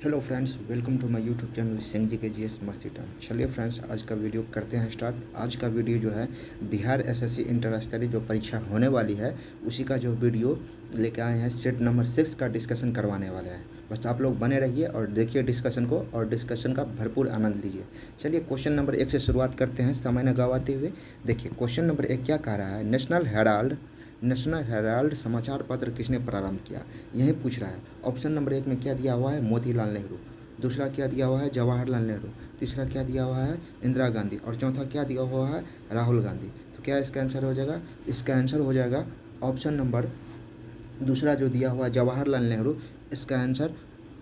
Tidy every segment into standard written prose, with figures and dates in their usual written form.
Hello friends, welcome to my YouTube channel Singh ji के GS मस्ती time. चलिए फ्रेंड्स, आज का वीडियो करते हैं स्टार्ट। आज का वीडियो जो है बिहार एसएससी इंटर स्तरीय जो परीक्षा होने वाली है उसी का जो वीडियो लेके आए हैं। सेट नंबर 6 का डिस्कशन करवाने वाले हैं। बस आप लोग बने रहिए और देखिए डिस्कशन को, और डिस्कशन का भरपूर आनंद लीजिए। चलिए क्वेश्चन नंबर 1 से शुरुआत करते हैं समय न गवाते हुए। देखिए क्वेश्चन नंबर 1 क्या कह रहा है, नेशनल हेराल्ड समाचार पत्र किसने प्रारंभ किया, यही पूछ रहा है। ऑप्शन नंबर 1 में क्या दिया हुआ है, मोतीलाल नेहरू। दूसरा क्या दिया हुआ है, जवाहरलाल नेहरू। तीसरा क्या दिया हुआ है, इंदिरा गांधी। और चौथा क्या दिया हुआ है, राहुल गांधी। तो क्या इसका आंसर हो जाएगा, इसका आंसर हो जाएगा ऑप्शन नंबर दूसरा जो दिया हुआ है जवाहरलाल नेहरू। इसका आंसर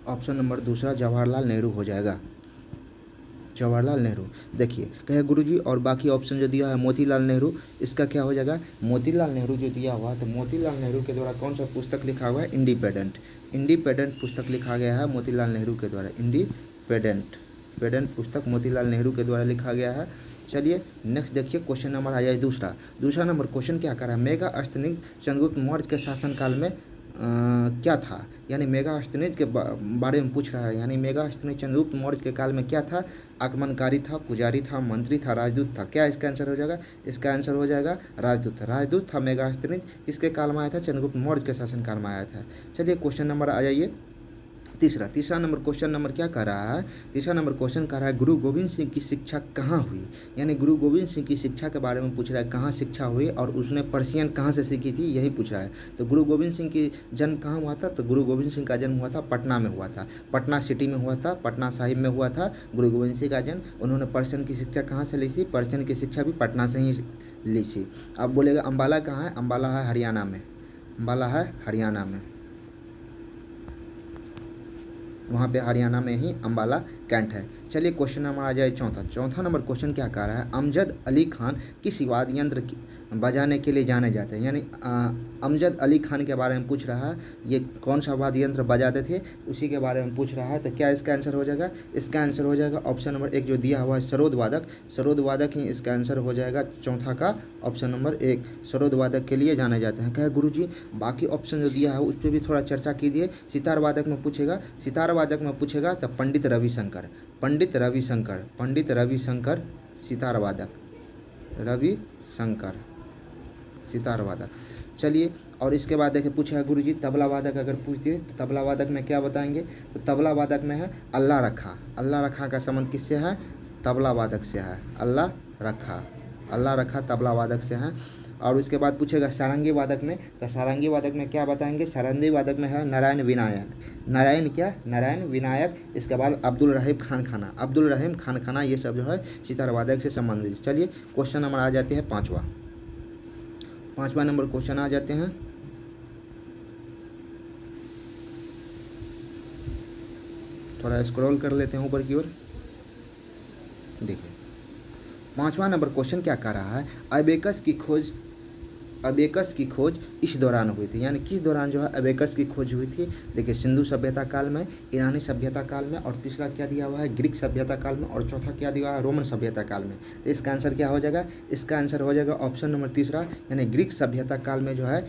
ऑप्शन नंबर दूसरा जवाहरलाल नेहरू हो जाएगा, जवाहरलाल नेहरू। देखिए कहे गुरुजी और बाकी ऑप्शन जो दिया है मोतीलाल नेहरू, इसका क्या हो जाएगा, मोतीलाल नेहरू जो दिया हुआ है तो मोतीलाल नेहरू के द्वारा कौन सा पुस्तक लिखा हुआ है, इंडिपेंडेंट पुस्तक लिखा गया है मोतीलाल नेहरू के द्वारा। इंडिपेंडेंट पुस्तक मोतीलाल नेहरू के द्वारा लिखा गया है। चलिए नेक्स्ट देखिए क्वेश्चन नंबर आ जाए दूसरा नंबर क्वेश्चन क्या कर रहा है, मेगास्थनीज चंद्रगुप्त मौर्य के शासनकाल में क्या था, यानी मेगास्थनीज के बारे में पूछ रहा है। यानी मेगास्थनीज चंद्रगुप्त मौर्य के काल में क्या था, आक्रमणकारी था, पुजारी था, मंत्री था, राजदूत था। क्या इसका आंसर हो जाएगा, इसका आंसर हो जाएगा राजदूत था मेगास्थनीज। किसके काल में आया था, चंद्रगुप्त मौर्य के शासन काल में आया था। चलिए क्वेश्चन नंबर आ जाइए तीसरा नंबर क्वेश्चन नंबर क्या कर रहा है, तीसरा नंबर क्वेश्चन कर रहा है गुरु गोविंद सिंह की शिक्षा कहाँ हुई। यानी गुरु गोविंद सिंह की शिक्षा के बारे में पूछ रहा है, कहाँ शिक्षा हुई और उसने पर्शियन कहाँ से सीखी थी, यही पूछ रहा है। तो गुरु गोविंद सिंह की जन्म कहाँ हुआ था, तो गुरु गोविंद सिंह का जन्म हुआ था पटना में हुआ था, पटना सिटी में हुआ था, पटना साहिब में हुआ था गुरु गोविंद सिंह का जन्म। उन्होंने पर्शियन की शिक्षा कहाँ से ली थी, पर्शियन की शिक्षा भी पटना से ही ली थी। अब बोलेगा अम्बाला कहाँ है, अम्बाला है हरियाणा में, अम्बाला है हरियाणा में, वहाँ पे हरियाणा में ही अम्बाला कैंट है। चलिए क्वेश्चन नंबर आ जाए चौथा नंबर क्वेश्चन क्या कह रहा है, अमजद अली खान किस वाद्य यंत्र बजाने के लिए जाने जाते हैं। यानी अमजद अली खान के बारे में पूछ रहा है, ये कौन सा वाद्य यंत्र बजाते थे उसी के बारे में पूछ रहा है। तो क्या इसका आंसर हो जाएगा, इसका आंसर हो जाएगा ऑप्शन नंबर 1 जो दिया हुआ है सरोद वादक ही इसका आंसर हो जाएगा। चौथा का ऑप्शन नंबर 1 सरोद वादक के लिए जाने जाते हैं। कहे गुरु जी बाकी ऑप्शन जो दिया है उस पर भी थोड़ा चर्चा कीजिए। सितार वादक में पूछेगा तो पंडित रविशंकर सितार वादक। चलिए और इसके बाद देखिए पूछेगा गुरु जी तबला वादक अगर पूछ दिए तो तबला वादक में क्या बताएंगे, तो तबला वादक में है अल्लाह रखा का संबंध किससे है, तबला वादक से है, अल्लाह रखा तबला वादक से है। और उसके बाद पूछेगा सारंगी वादक में, तो सारंगी वादक में क्या बताएंगे, सारंगी वादक में है नारायण विनायक। इसके बाद अब्दुल रहीम खान खाना, ये सब जो है सितार वादक से संबंधित। चलिए क्वेश्चन नंबर आ जाते हैं पाँचवा नंबर क्वेश्चन आ जाते हैं। थोड़ा स्क्रॉल कर लेते हैं ऊपर की ओर। देखिए पाँचवा नंबर क्वेश्चन क्या कर रहा है, अबेकस की खोज इस दौरान हुई थी। यानी किस दौरान जो है अबेकस की खोज हुई थी। देखिए सिंधु सभ्यता काल में, ईरानी सभ्यता काल में, और तीसरा क्या दिया हुआ है, ग्रीक सभ्यता काल में, और चौथा क्या दिया हुआ है, रोमन सभ्यता काल में। तो इसका आंसर क्या हो जाएगा, इसका आंसर हो जाएगा ऑप्शन नंबर तीसरा, यानी ग्रीक सभ्यता काल में जो है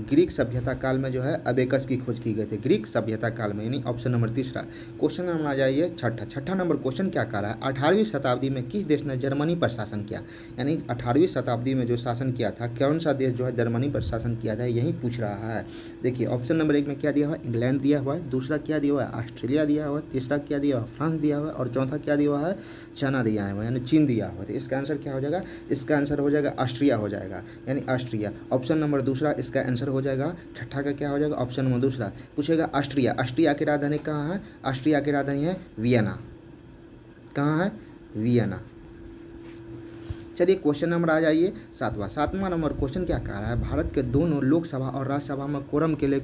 ग्रीक सभ्यता काल में जो है अबेकस की खोज की गई थी, ग्रीक सभ्यता काल में, यानी ऑप्शन नंबर तीसरा। क्वेश्चन नंबर आ जाइए छठा नंबर क्वेश्चन क्या कर रहा है, 18वीं शताब्दी में किस देश ने जर्मनी पर शासन किया। यानी 18वीं शताब्दी में जो शासन किया था, कौन सा देश जो है जर्मनी पर शासन किया था, यही पूछ रहा है। देखिए ऑप्शन नंबर 1 में क्या दिया हुआ है, इंग्लैंड दिया हुआ है। दूसरा क्या दिया हुआ है, ऑस्ट्रेलिया दिया हुआ है। तीसरा क्या दिया हुआ है, फ्रांस दिया हुआ है। और चौथा क्या दिया हुआ है, चाइना दिया हुआ है, यानी चीन दिया हुआ है। तो इसका आंसर क्या हो जाएगा, इसका आंसर हो जाएगा ऑस्ट्रिया हो जाएगा, यानी ऑस्ट्रिया। ऑप्शन नंबर दूसरा इसका आंसर हो जाएगा। छठा का क्या हो जाएगा, ऑप्शन नंबर दूसरा। पूछेगा ऑस्ट्रिया की राजधानी कहाँ है, ऑस्ट्रिया की राजधानी है वियना। कहाँ है, वियना। चलिए क्वेश्चन नंबर आ जाइए सातवां नंबर क्वेश्चन क्या कह रहा है, भारत के दोनों लोकसभा और राज्यसभा में कोरम के लिए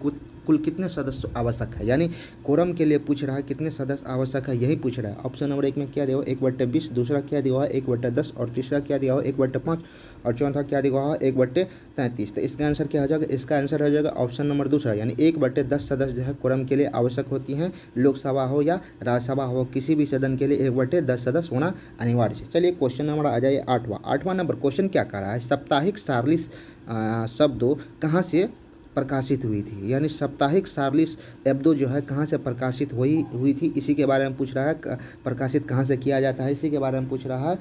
कुल कितने सदस्य आवश्यक है। यानी कोरम के लिए पूछ रहा है कितने सदस्य आवश्यक है, यही पूछ रहा है। ऑप्शन नंबर 1 में क्या दिया हुआ 1/20, दूसरा क्या दिया हुआ 1/10, और तीसरा क्या दिया हुआ 1/5, और चौथा क्या दिया हुआ 1/33। तो इसका आंसर क्या हो जाएगा, इसका आंसर हो जाएगा ऑप्शन नंबर दूसरा, यानी 1/10 सदस्य जो है कोरम के लिए आवश्यक होती हैं। लोकसभा हो या राज्यसभा हो, किसी भी सदन के लिए 1/10 सदस्य होना अनिवार्य है। चलिए क्वेश्चन नंबर आ जाइए आठवां नंबर क्वेश्चन क्या कर रहा है, साप्ताहिक सारणी शब्दों कहाँ से प्रकाशित हुई थी, यानी साप्ताहिक शार्ली एब्दो जो है कहाँ से प्रकाशित हुई थी, इसी के बारे में पूछ रहा है। प्रकाशित कहाँ से किया जाता है, इसी के बारे में पूछ रहा है।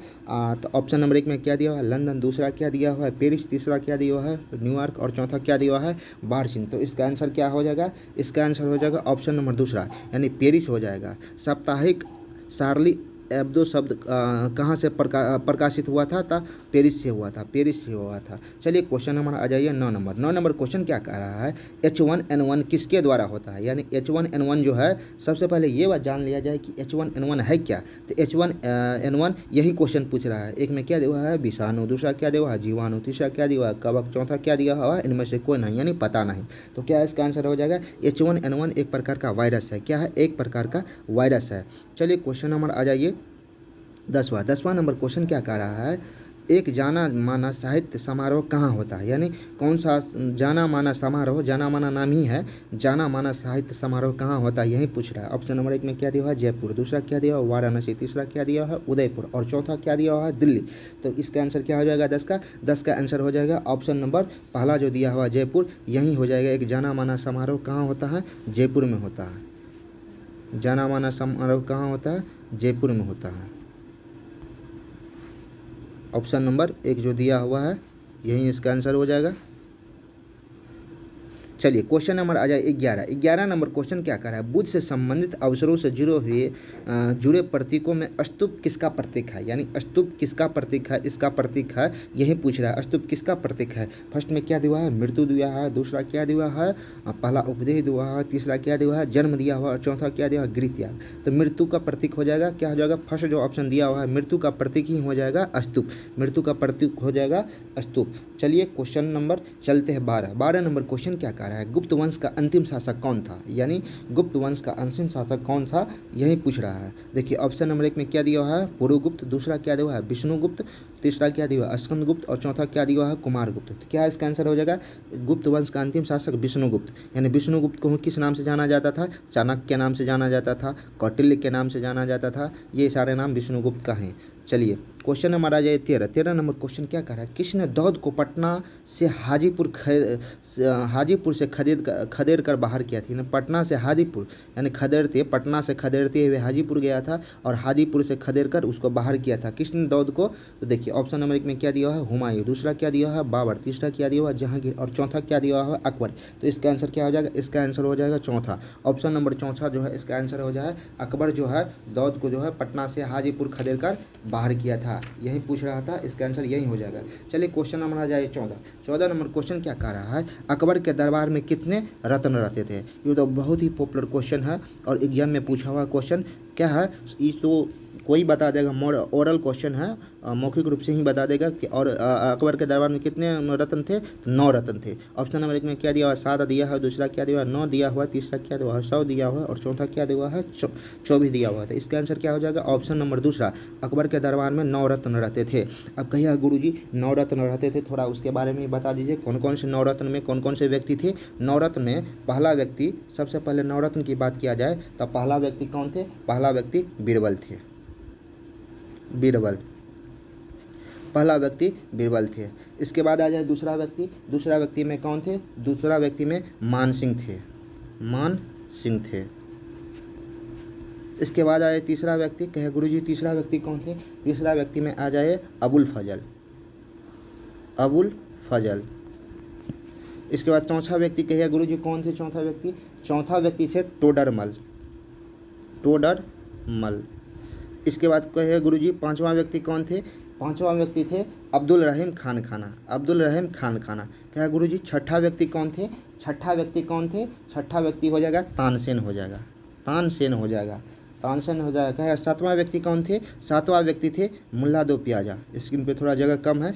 तो ऑप्शन नंबर 1 में क्या दिया हुआ है, लंदन। दूसरा क्या दिया हुआ है, पेरिस। तीसरा क्या दिया हुआ है, न्यूयॉर्क। और चौथा क्या दिया हुआ है, बार्सिन। तो इसका आंसर क्या हो जाएगा, इसका आंसर हो जाएगा ऑप्शन नंबर दूसरा, यानी पेरिस हो जाएगा। साप्ताहिक शार्ली एब्दो शब्द कहाँ से प्रकाशित हुआ था, पेरिस से हुआ था, पेरिस से हुआ था। चलिए क्वेश्चन नंबर आ जाइए 9 नंबर क्वेश्चन क्या कह रहा है, H1N1 किसके द्वारा होता है, यानी H1N1 जो है, सबसे पहले ये बात जान लिया जाए कि H1N1 है क्या। तो H1N1 यही क्वेश्चन पूछ रहा है। एक में क्या दिया हुआ है, विषाणु। दूसरा क्या दिया हुआ है, जीवाणु। तीसरा क्या दिया हुआ है, कवक। चौथा क्या दिया हुआ है, इनमें से कोई नहीं, यानी पता नहीं। तो क्या इसका आंसर हो जाएगा, H1N1 एक प्रकार का वायरस है। क्या है, एक प्रकार का वायरस है। चलिए क्वेश्चन नंबर आ जाइए 10वां नंबर क्वेश्चन क्या कह रहा है, एक जाना माना साहित्य समारोह कहाँ होता है, यानी कौन सा जाना माना समारोह, जाना माना नाम ही है, जाना माना साहित्य समारोह कहाँ होता है, यही पूछ रहा है। ऑप्शन नंबर 1 में क्या दिया हुआ है, जयपुर। दूसरा क्या दिया हुआ, वाराणसी। तीसरा क्या दिया हुआ है, उदयपुर। और चौथा क्या दिया हुआ है, दिल्ली। तो इसका आंसर क्या हो जाएगा, 10 का आंसर हो जाएगा ऑप्शन नंबर पहला जो दिया हुआ जयपुर, यही हो जाएगा। एक जाना माना समारोह कहाँ होता है, जयपुर में होता है। जाना माना समारोह कहाँ होता है, जयपुर में होता है। ऑप्शन नंबर 1 जो दिया हुआ है, यही इसका आंसर हो जाएगा। चलिए क्वेश्चन नंबर आ जाए 11 नंबर क्वेश्चन क्या कर रहा है, बुध से संबंधित अवसरों से जुड़े प्रतीकों में स्तूप किसका प्रतीक है, यानी स्तूप किसका प्रतीक है, इसका प्रतीक है, यही पूछ रहा है। स्तूप किसका प्रतीक है। फर्स्ट में क्या दिया है, मृत्यु दिया है। दूसरा क्या दिया है, पहला उपदेश दिया है। तीसरा क्या दिया है, जन्म दिया हुआ। और चौथा क्या दिया है, गृह त्याग। तो मृत्यु का प्रतीक हो जाएगा, क्या हो जाएगा, फर्स्ट जो ऑप्शन दिया हुआ है, मृत्यु का प्रतीक ही हो जाएगा स्तूप। मृत्यु का प्रतीक हो जाएगा स्तूप। चलिए क्वेश्चन नंबर चलते हैं 12 नंबर क्वेश्चन क्या कह रहा है, गुप्त वंश का अंतिम शासक कौन था, यानी गुप्त वंश का अंतिम शासक कौन था, यही पूछ रहा है। देखिए ऑप्शन नंबर 1 में क्या दिया हुआ है, पुरुगुप्त। दूसरा क्या दिया हुआ है, विष्णुगुप्त। तीसरा क्या दिया हुआ है, स्कंदगुप्त। और चौथा क्या दिया हुआ है, कुमारगुप्त। तो क्या इसका आंसर हो जाएगा, गुप्त वंश का अंतिम शासक विष्णुगुप्त। यानी विष्णुगुप्त को किस नाम से जाना जाता था, चाणक्य के नाम से जाना जाता था, कौटिल्य के नाम से जाना जाता था, ये सारे नाम विष्णुगुप्त का हैं। चलिए क्वेश्चन नंबर आ जाए 13 नंबर क्वेश्चन क्या कर रहा है, किसने दाऊद को पटना से हाजीपुर से खदेड़ कर बाहर किया थी। पटना से हाजीपुर, यानी पटना से खदेड़ते हुए हाजीपुर गया था और हाजीपुर से खदेड़ कर उसको बाहर किया था। किसने दाऊद को, तो देखिए ऑप्शन नंबर 1 में क्या दिया हुआ है, हुमायूं। दूसरा क्या दिया हुआ है, बाबर। तीसरा क्या दिया हुआ है, जहांगीर। और चौथा क्या दिया हुआ है, अकबर। तो इसका आंसर क्या हो जाएगा, इसका आंसर हो जाएगा चौथा। ऑप्शन नंबर चौथा जो है इसका आंसर हो जाए, अकबर जो है दाऊद को जो है पटना से हाजीपुर खदेड़ कर बाहर किया था, यही पूछ रहा था। इसका आंसर यही हो जाएगा। चलिए क्वेश्चन नंबर आ जाए 14 नंबर क्वेश्चन क्या कह रहा है, अकबर के दरबार में कितने रत्न रहते थे। ये तो बहुत ही पॉपुलर क्वेश्चन है और एग्जाम में पूछा हुआ क्वेश्चन क्या है, इस तो कोई बता देगा, ओरल क्वेश्चन है, मौखिक रूप से ही बता देगा कि और अकबर के दरबार में कितने रत्न थे, 9 रत्न थे। ऑप्शन नंबर 1 में क्या दिया हुआ, 7 दिया है। दूसरा क्या दिया हुआ, 9 दिया हुआ। तीसरा क्या दिया हुआ, 100 दिया हुआ। और चौथा क्या दिया हुआ है, 24 दिया हुआ था। इसका आंसर क्या हो जाएगा, ऑप्शन नंबर दूसरा, अकबर के दरबार में 9 रत्न रहते थे। अब कहिए गुरुजी 9 रत्न रहते थे, थोड़ा उसके बारे में बता दीजिए, कौन कौन से 9 रत्न में कौन कौन से व्यक्ति थे। 9 रत्न में पहला व्यक्ति, सबसे पहले 9 रत्न की बात किया जाए तो पहला व्यक्ति कौन थे, पहला व्यक्ति बीरबल थे। बीरबल पहला व्यक्ति बीरबल थे। इसके बाद आ जाए दूसरा व्यक्ति में कौन थे, दूसरा व्यक्ति में मान सिंह थे। इसके बाद आए तीसरा व्यक्ति, कहे गुरुजी तीसरा व्यक्ति कौन थे, तीसरा व्यक्ति में आ जाए अबुल फजल। इसके बाद चौथा व्यक्ति कहिए गुरुजी कौन थे, चौथा व्यक्ति थे टोडरमल। इसके बाद कहे गुरुजी पांचवा व्यक्ति कौन थे, पांचवा व्यक्ति थे अब्दुल रहीम खान खाना। क्या गुरुजी छठा व्यक्ति कौन थे, छठा व्यक्ति हो जाएगा तानसेन हो जाएगा। क्या सातवां व्यक्ति कौन थे, सातवां व्यक्ति थे मुल्ला दो प्याजा। स्क्रीन पे थोड़ा जगह कम है,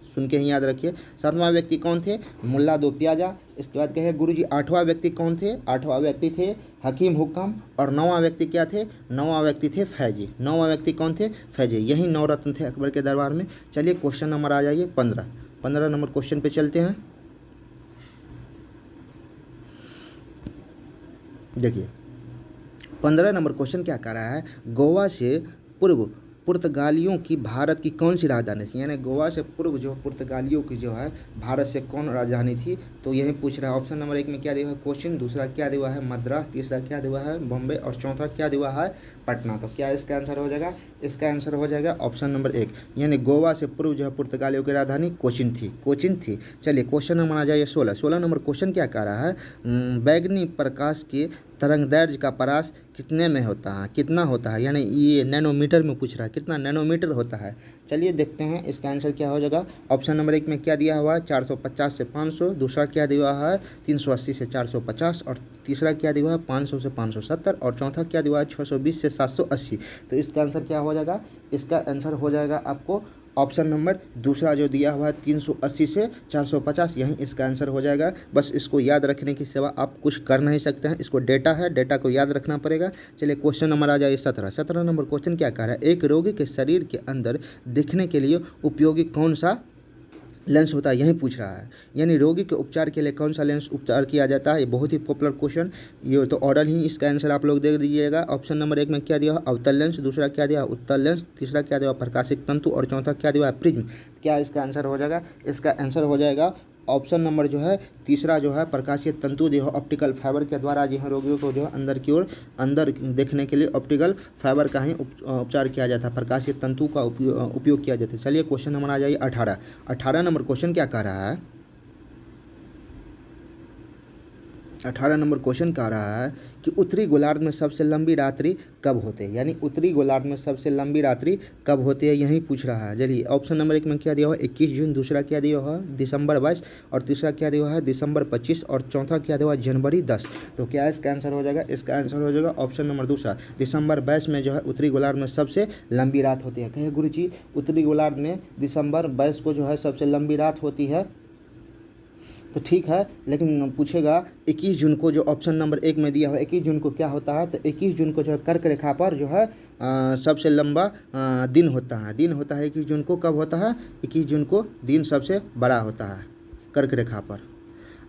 सुन के ही याद रखिए। सातवां व्यक्ति कौन थे, मुल्ला दो प्याजा। इसके बाद कहे गुरुजी आठवां व्यक्ति कौन थे, आठवां व्यक्ति थे हकीम हुक्म। और नौवां व्यक्ति क्या थे, नौवां व्यक्ति थे फैजी। नौवां व्यक्ति कौन थे, फैजी। यही 9 रत्न थे अकबर के दरबार में। चलिए क्वेश्चन नंबर आ जाइए 15 नंबर क्वेश्चन पे चलते हैं। देखिए 15 नंबर क्वेश्चन क्या कह रहा है, गोवा से पुर्तगालियों की भारत की कौन सी राजधानी थी, यानी गोवा से पूर्व जो पुर्तगालियों की जो है भारत से कौन राजधानी थी, तो यही पूछ रहा है। ऑप्शन नंबर 1 में क्या दिया है कोचिन, दूसरा क्या दिया है मद्रास, तीसरा क्या दिया है बॉम्बे और चौथा क्या दिया है पटना। तो क्या इसका आंसर हो जाएगा, इसका आंसर हो जाएगा ऑप्शन नंबर 1, यानी गोवा से पूर्व जो है पुर्तगालियों की राजधानी कोचिन थी। चलिए क्वेश्चन नंबर आ जाइए 16 नंबर क्वेश्चन क्या कह रहा है, बैगनी प्रकाश के तरंगदैर्घ्य का परास कितना होता है, यानी ये नैनोमीटर में पूछ रहा है कितना नैनोमीटर होता है। चलिए देखते हैं इसका आंसर क्या हो जाएगा। ऑप्शन नंबर 1 में क्या दिया हुआ है 450 से 500, दूसरा क्या दिया हुआ है 380 से 450 और तीसरा क्या दिया हुआ है 500 से 570 और चौथा क्या दिया हुआ है 620 से 780। तो इसका आंसर क्या हो जाएगा, इसका आंसर हो जाएगा आपको ऑप्शन नंबर दूसरा जो दिया हुआ है 380 से 450, यही इसका आंसर हो जाएगा। बस इसको याद रखने की सिवा आप कुछ कर नहीं सकते हैं, इसको डेटा है, डेटा को याद रखना पड़ेगा। चलिए क्वेश्चन नंबर आ जाइए 17 नंबर क्वेश्चन क्या कह रहा है, एक रोगी के शरीर के अंदर दिखने के लिए उपयोगी कौन सा लेंस होता है, यही पूछ रहा है, यानी रोगी के उपचार के लिए कौन सा लेंस उपचार किया जाता है। ये बहुत ही पॉपुलर क्वेश्चन, ये तो ऑर्डर ही इसका आंसर आप लोग दे दीजिएगा। ऑप्शन नंबर 1 में क्या दिया है अवतल लेंस, दूसरा क्या दिया उत्तल लेंस, तीसरा क्या दिया प्रकाशिक तंतु और चौथा क्या दिया प्रिज्म। क्या इसका आंसर हो जाएगा, इसका आंसर हो जाएगा ऑप्शन नंबर जो है तीसरा जो है प्रकाशीय तंतु जो है ऑप्टिकल फाइबर के द्वारा जो है रोगियों को जो है अंदर की ओर अंदर देखने के लिए ऑप्टिकल फाइबर का ही उपचार किया जाता है, प्रकाशीय तंतु का उपयोग किया जाता है। चलिए क्वेश्चन नंबर आ जाइए 18 नंबर क्वेश्चन क्या कह रहा है, 18 नंबर क्वेश्चन कह रहा है कि उत्तरी गोलार्ध में सबसे लंबी रात्रि कब होती है, यानी उत्तरी गोलार्ध में सबसे लंबी रात्रि कब होती है, यही पूछ रहा है। चलिए ऑप्शन नंबर 1 में क्या दिया हुआ 21 जून, दूसरा क्या दिया हुआ दिसंबर 22 और तीसरा क्या दिया हुआ है दिसंबर 25 और चौथा क्या दिया हुआ जनवरी 10। तो क्या इसका आंसर हो जाएगा, इसका आंसर हो जाएगा ऑप्शन नंबर दूसरा दिसंबर 22 में जो है उत्तरी गोलार्ध में सबसे लंबी रात होती है। कहे गुरु जी उत्तरी गोलार्ध में दिसंबर 22 को जो है सबसे लंबी रात होती है, तो ठीक है, लेकिन पूछेगा 21 जून को जो ऑप्शन नंबर 1 में दिया हुआ 21 जून को क्या होता है, तो 21 जून को जो है कर्क रेखा पर जो है सबसे लंबा दिन होता है 21 जून को। कब होता है 21 जून को दिन सबसे बड़ा होता है कर्क रेखा पर।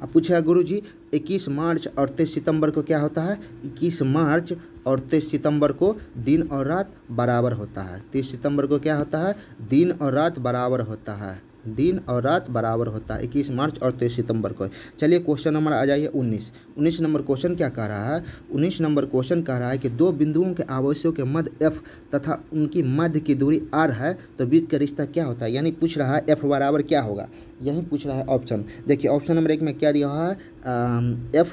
अब पूछेगा गुरु जी 21 मार्च और 23 सितंबर को क्या होता है, 21 मार्च और 23 सितंबर को दिन और रात बराबर होता है। 23 सितंबर को क्या होता है दिन और रात बराबर होता है, दिन और रात बराबर होता है 21 मार्च और 23 सितंबर को। चलिए क्वेश्चन नंबर आ जाइए 19 नंबर क्वेश्चन क्या कह रहा है, 19 नंबर क्वेश्चन कह रहा है कि दो बिंदुओं के आवेशों के मध्य F तथा उनकी मध्य की दूरी R है तो बीच का रिश्ता क्या होता है, यानी पूछ रहा है F बराबर क्या होगा, यही पूछ रहा है ऑप्शन। देखिए ऑप्शन नंबर 1 में क्या दिया हुआ है F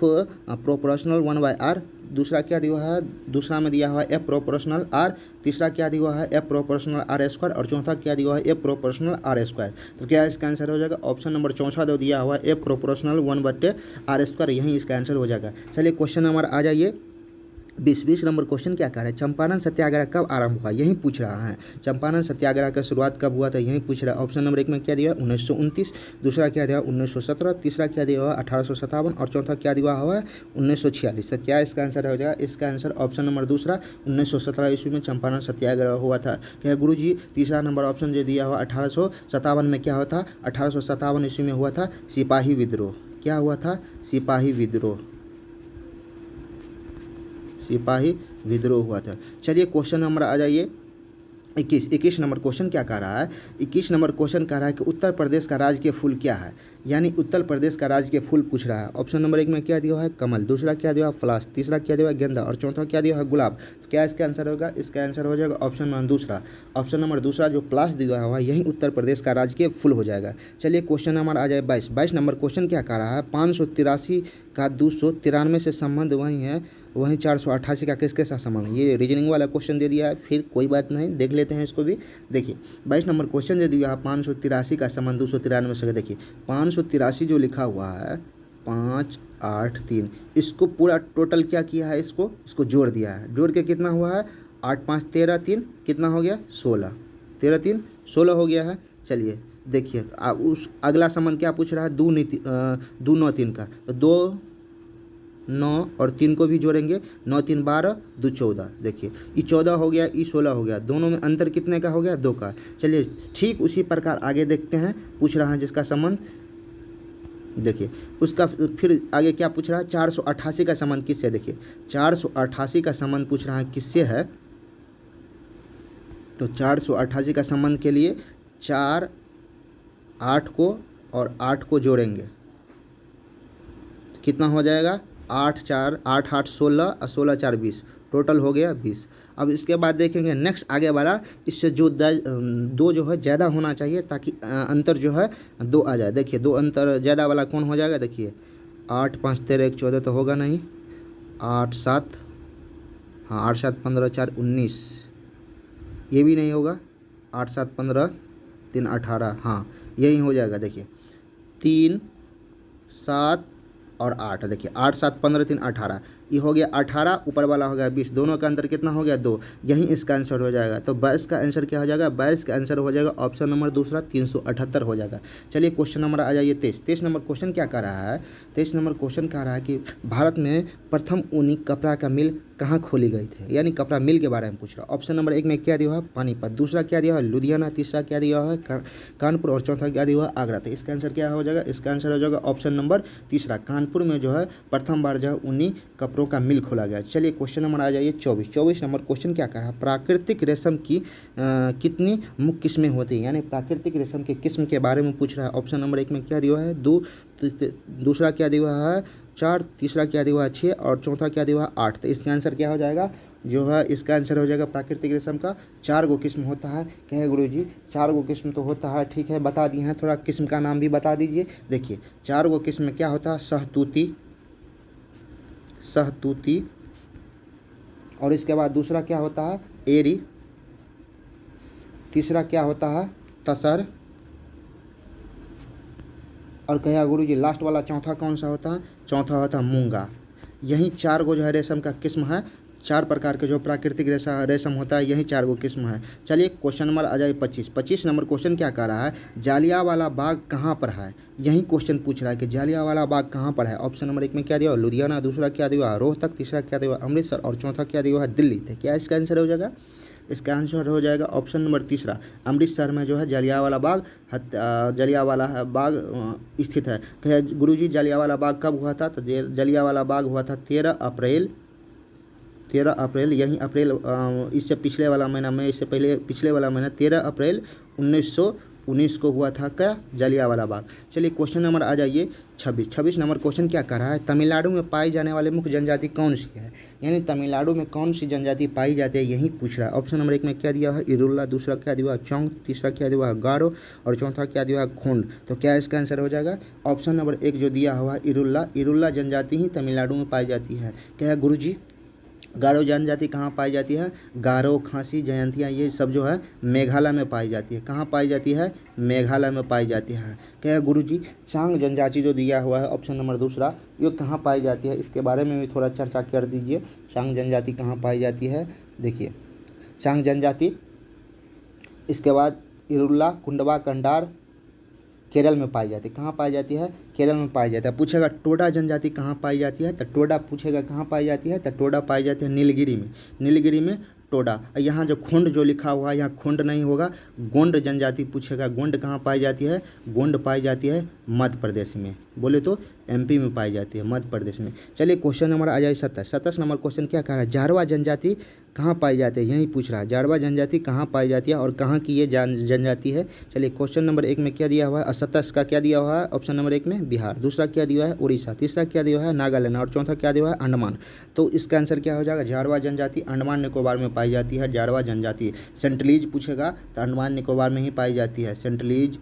प्रोपोर्शनल 1/R, दूसरा क्या दिया है दूसरा में दिया हुआ है F प्रोपोर्शनल R, तीसरा क्या दिया हुआ है F प्रोपोर्शनल R² और चौथा क्या दिया हुआ है F प्रोपोर्शनल R²। तो क्या इसका आंसर हो जाएगा ऑप्शन नंबर चौथा जो दिया हुआ है F प्रोपोर्शनल 1/R², यही इसका आंसर हो जाएगा। चलिए क्वेश्चन नंबर आ जाइए 20 नंबर क्वेश्चन क्या कह रहा है, चंपारण सत्याग्रह कब आरंभ हुआ, यही पूछ रहा है। चंपारण सत्याग्रह का शुरुआत कब हुआ था, यही पूछ रहा है। ऑप्शन नंबर 1 में क्या दिया 1929, दूसरा क्या दिया 1917, तीसरा क्या दिया हुआ 1857 और चौथा क्या दिया हुआ है 1946। तो क्या इसका आंसर हो जाएगा, इसका आंसर ऑप्शन नंबर दूसरा 1917 ईस्वी में चंपारण सत्याग्रह हुआ था। क्या गुरु जी तीसरा नंबर ऑप्शन जो दिया हुआ 1857 में क्या हुआ था, 1857 ईस्वी में हुआ था सिपाही विद्रोह। क्या हुआ था, सिपाही विद्रोह हुआ था। चलिए क्वेश्चन नंबर आ जाइए 21 नंबर क्वेश्चन क्या कह रहा है, 21 नंबर क्वेश्चन कह रहा है कि उत्तर प्रदेश का राजकीय फूल क्या है, यानी उत्तर प्रदेश का राजकीय फूल पूछ रहा है। ऑप्शन नंबर 1 में क्या दिया है कमल, दूसरा क्या दिया फ्लास, तीसरा क्या दिया गेंदा और चौथा क्या दिया है गुलाब। तो क्या इसका आंसर होगा, इसका आंसर हो जाएगा ऑप्शन नंबर दूसरा, ऑप्शन नंबर दूसरा जो प्लास दिया हुआ है यही उत्तर प्रदेश का राजकीय फूल हो जाएगा। चलिए क्वेश्चन नंबर आ जाए 22 नंबर क्वेश्चन क्या कह रहा है, 583 का 293 से संबंध वही है, वहीं 488 का किसके साथ संबंध, ये रीजनिंग वाला क्वेश्चन दे दिया है, फिर कोई बात नहीं देख लेते हैं इसको भी। देखिए 22 नंबर क्वेश्चन जो दिया है 583 का संबंध 293 से, देखिए 583 जो लिखा हुआ है 583, इसको पूरा टोटल क्या किया है, इसको जोड़ दिया है, जोड़ के कितना हुआ है 8 5 13 3 कितना हो गया 16, 13 3 16 हो गया है। चलिए देखिए उस अगला संबंध क्या पूछ रहा है 2 9 3 का, तो 2 9 और 3 को भी जोड़ेंगे, 9 3 12 2 14, देखिए ये 14 हो गया, ये 16 हो गया, दोनों में अंतर कितने का हो गया 2 का। चलिए ठीक उसी प्रकार आगे देखते हैं, पूछ रहा है जिसका संबंध, देखिए उसका फिर आगे क्या पूछ रहा है 488 का संबंध किससे, देखिए 488 का संबंध पूछ रहा है किससे है, तो 488 का संबंध के लिए 4 8 को और 8 को जोड़ेंगे, कितना हो जाएगा 8 4 8 8 16 और 16 4 20, टोटल हो गया 20। अब इसके बाद देखेंगे नेक्स्ट आगे वाला, इससे जो दो जो है ज़्यादा होना चाहिए ताकि अंतर जो है 2 आ जाए। देखिए 2 अंतर ज़्यादा वाला कौन हो जाएगा, देखिए 8 5 13 1 14 तो होगा नहीं, 8 7 हाँ 8 7 15 4 19, ये भी नहीं होगा, 8 7 15 3 18 हाँ यही हो जाएगा। देखिए 3 7 और 8, देखिए 8 7 15 3 18, ये हो गया 18, ऊपर वाला हो गया 20, दोनों का अंतर कितना हो गया 2, यही इसका आंसर हो जाएगा। तो 22 का आंसर क्या हो जाएगा, 22 का आंसर हो जाएगा ऑप्शन नंबर दूसरा 378 हो जाएगा। चलिए क्वेश्चन नंबर आ जाइए 23 नंबर क्वेश्चन क्या कह रहा है, 23 नंबर क्वेश्चन कह रहा है कि भारत में प्रथम ऊनी कपड़ा का मिल कहाँ खोली गई थी, यानी कपड़ा मिल के बारे में पूछ रहा है। ऑप्शन नंबर 1 में क्या दिया हुआ है, पानीपत, दूसरा क्या दिया हुआ है, लुधियाना, तीसरा क्या दिया हुआ है, कानपुर, और चौथा क्या दिया हुआ है, आगरा। तो इसका आंसर क्या हो जाएगा, इसका आंसर हो जाएगा ऑप्शन नंबर तीसरा, कानपुर में जो है प्रथम बार जो है ऊनी कपड़ों का मिल खोला गया। चलिए क्वेश्चन नंबर आ जाइए 24 नंबर क्वेश्चन क्या कहा है, प्राकृतिक रेशम की कितनी मुख्य किस्में होती हैं, यानी प्राकृतिक रेशम के किस्म के बारे में पूछ रहा है। ऑप्शन नंबर 1 में क्या दिया हुआ है 2, दूसरा क्या दिया हुआ है 4, तीसरा क्या दिया हुआ है 6 और चौथा क्या दिया हुआ है 8। तो इसका आंसर क्या हो जाएगा, जो है इसका आंसर हो जाएगा प्राकृतिक रेशम का 4 गो किस्म होता है। कहे गुरुजी 4 गो किस्म तो होता है, ठीक है बता दिए हैं, थोड़ा किस्म का नाम भी बता दीजिए। देखिए 4 गो किस्म में क्या होता है, सहतूती, और इसके बाद दूसरा क्या होता है एरी, तीसरा क्या होता है तसर, और कहे गुरुजी लास्ट वाला चौथा कौन सा होता है, चौथा होता है मूंगा। यही 4 गो जो है रेशम का किस्म है, 4 प्रकार के जो प्राकृतिक रेशम होता है, यही 4 गो किस्म है। चलिए क्वेश्चन नंबर आ जाए 25 नंबर क्वेश्चन क्या कह रहा है, जालियांवाला बाग कहाँ पर है, यही क्वेश्चन पूछ रहा है कि जालियांवाला बाग कहाँ पर है। ऑप्शन नंबर 1 में क्या दिया हुआ लुधियाना, दूसरा क्या दिया हुआ रोहतक, तीसरा क्या दिया हुआ अमृतसर और चौथा क्या दिया हुआ है दिल्ली। तो क्या इसका आंसर हो जाएगा, इसका आंसर हो जाएगा ऑप्शन नंबर तीसरा, अमृतसर में जो है जालियांवाला बाग स्थित है। कहे गुरुजी जालियांवाला बाग कब हुआ था, तो जालियांवाला बाग हुआ था 13 अप्रैल, यही अप्रैल इससे पिछले वाला महीना में, इससे पहले पिछले वाला महीना 13 अप्रैल 1919 को हुआ था क्या, जालियांवाला बाग। चलिए क्वेश्चन नंबर आ जाइए 26 नंबर क्वेश्चन क्या कर रहा है, तमिलनाडु में पाई जाने वाले मुख्य जनजाति कौन सी है, यानी तमिलनाडु में कौन सी जनजाति पाई जाती है, यही पूछ रहा है। ऑप्शन नंबर 1 में क्या दिया है इरुल्ला, दूसरा क्या दिया है चौंग, तीसरा क्या दिया है गारो और चौथा क्या दिया है खोंड। तो क्या इसका आंसर हो जाएगा ऑप्शन नंबर 1 जो दिया हुआ है इरुल्ला जनजाति ही तमिलनाडु में पाई जाती है। क्या है गुरुजी गारो जनजाति कहाँ पाई जाती है, गारो, खासी, जयंतिया ये सब जो है मेघालय में पाई जाती है। कहाँ पाई जाती है, मेघालय में पाई जाती है। क्या है गुरुजी चांग जनजाति जो दिया हुआ है ऑप्शन नंबर दूसरा, ये कहाँ पाई जाती है, इसके बारे में भी थोड़ा चर्चा कर दीजिए। चांग जनजाति कहाँ पाई जाती है, देखिए चांग जनजाति, इसके बाद इरुल्ला, कुंडवा, कंडार केरल में पाई जाती है। कहाँ पाई जाती है, केरल में पाई जाती है। पूछेगा टोडा जनजाति कहाँ पाई जाती है, तो टोडा पूछेगा कहाँ पाई जाती है, तो टोडा पाई जाती है नीलगिरी में टोडा। यहाँ जो खोंड जो लिखा हुआ है यहाँ खोंड नहीं होगा, गोंड जनजाति पूछेगा, गोंड कहाँ पाई जाती है, गोंड पाई जाती है मध्य प्रदेश में, बोले तो एमपी में पाई जाती है, मध्य प्रदेश में। चलिए क्वेश्चन नंबर आ जाए 27 नंबर क्वेश्चन क्या कह रहा है, जारवा जनजाति कहाँ पाई जाती है, यही पूछ रहा है जारवा जनजाति कहाँ पाई जाती है और कहाँ की ये जनजाति है। चलिए क्वेश्चन नंबर 1 में क्या दिया हुआ है, 27 का क्या दिया हुआ है ऑप्शन नंबर 1 में बिहार, दूसरा क्या दिया है उड़ीसा, तीसरा क्या दिया है नागालैंड और चौथा क्या दिया है अंडमान। तो इसका आंसर क्या हो जाएगा, जारवा जनजाति अंडमान निकोबार में पाई जाती है। जारवा जनजाति सेंट्रलीज पूछेगा तो अंडमान निकोबार में ही पाई जाती है, सेंट्रलीज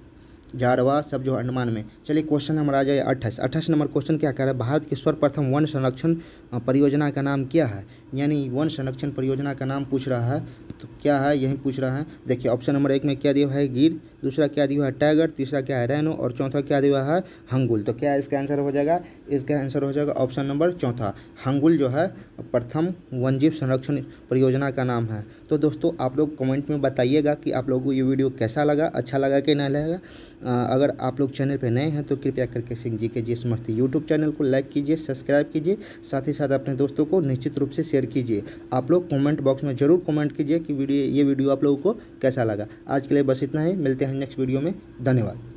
जारवा सब जो अंडमान में। चलिए क्वेश्चन नंबर आ जाए 28 नंबर क्वेश्चन क्या कह रहा है, भारत की सर्वप्रथम वन संरक्षण परियोजना का नाम क्या है, यानी वन संरक्षण परियोजना का नाम पूछ रहा है। तो क्या है यही पूछ रहा है। देखिए ऑप्शन नंबर 1 में क्या दिया है गिर, दूसरा क्या दिया है टाइगर, तीसरा क्या है रैनो और चौथा क्या दिया है हंगुल। तो क्या इसका आंसर हो जाएगा, इसका आंसर हो जाएगा ऑप्शन नंबर चौथा, हंगुल जो है प्रथम वन्यजीव संरक्षण परियोजना का नाम है। तो दोस्तों आप लोग कमेंट में बताइएगा कि आप लोगों को ये वीडियो कैसा लगा, अच्छा लगा कि नहीं लगा। अगर आप लोग चैनल पे नए हैं तो कृपया करके सिंह जी के जीएस मस्ती यूट्यूब चैनल को लाइक कीजिए, सब्सक्राइब कीजिए, साथ ही साथ अपने दोस्तों को निश्चित रूप से शेयर कीजिए। आप लोग कमेंट बॉक्स में ज़रूर कमेंट कीजिए कि ये वीडियो आप लोगों को कैसा लगा। आज के लिए बस इतना ही, मिलते हैं नेक्स्ट वीडियो में, धन्यवाद।